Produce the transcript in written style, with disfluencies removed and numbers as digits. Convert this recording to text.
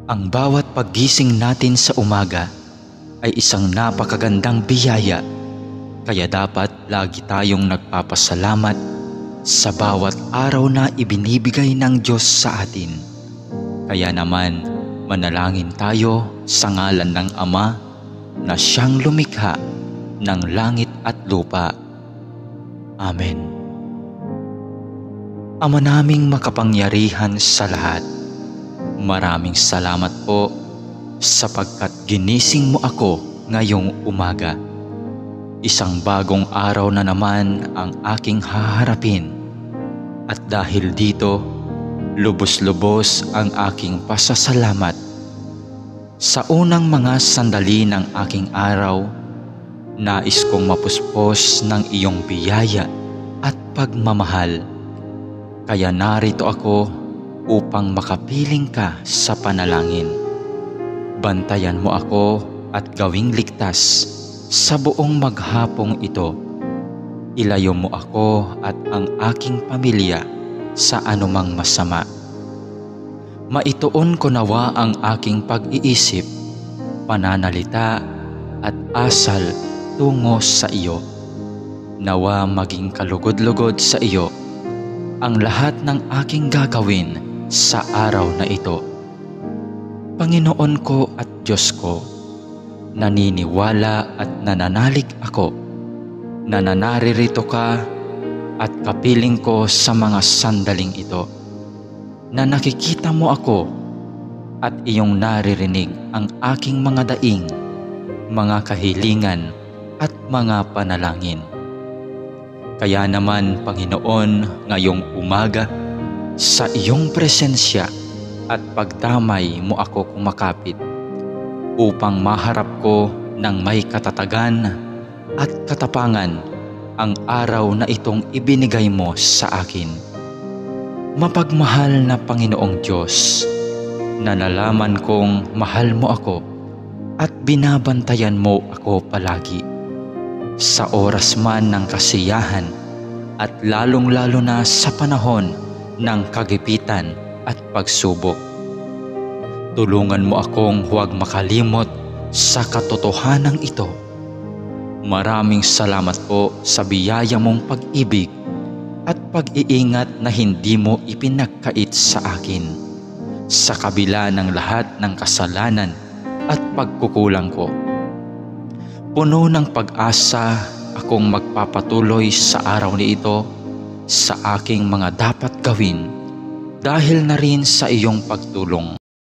Ang bawat paggising natin sa umaga ay isang napakagandang biyaya, kaya dapat lagi tayong nagpapasalamat sa bawat araw na ibinibigay ng Diyos sa atin. Kaya naman, manalangin tayo sa ngalan ng Ama na siyang lumikha ng langit at lupa. Amen. Ama naming makapangyarihan sa lahat, maraming salamat po sapagkat ginising mo ako ngayong umaga. Isang bagong araw na naman ang aking haharapin. At dahil dito, lubos-lubos ang aking pasasalamat. Sa unang mga sandali ng aking araw, nais kong mapuspos ng iyong biyaya at pagmamahal. Kaya narito ako upang makapiling ka sa panalangin. Bantayan mo ako at gawing ligtas sa buong maghapong ito. Ilayo mo ako at ang aking pamilya sa anumang masama. Maituon ko nawa ang aking pag-iisip, pananalita at asal tungo sa iyo. Nawa maging kalugod-lugod sa iyo ang lahat ng aking gagawin sa araw na ito. Panginoon ko at Diyos ko, naniniwala at nananalig ako na naririto ka at kapiling ko sa mga sandaling ito, na nakikita mo ako at iyong naririnig ang aking mga daing, mga kahilingan at mga panalangin. Kaya naman, Panginoon, ngayong umaga, sa iyong presensya at pagdamay mo ako kumakapit upang maharap ko ng may katatagan at katapangan ang araw na itong ibinigay mo sa akin. Mapagmahal na Panginoong Diyos, na nalaman kong mahal mo ako at binabantayan mo ako palagi. Sa oras man ng kasiyahan at lalong-lalo na sa panahon ng kagipitan at pagsubok. Tulungan mo akong huwag makalimot sa katotohanan ito. Maraming salamat po sa biyaya mong pag-ibig at pag-iingat na hindi mo ipinagkait sa akin, sa kabila ng lahat ng kasalanan at pagkukulang ko. Puno ng pag-asa akong magpapatuloy sa araw na ito sa aking mga dapat gawin dahil na rin sa iyong pagtulong.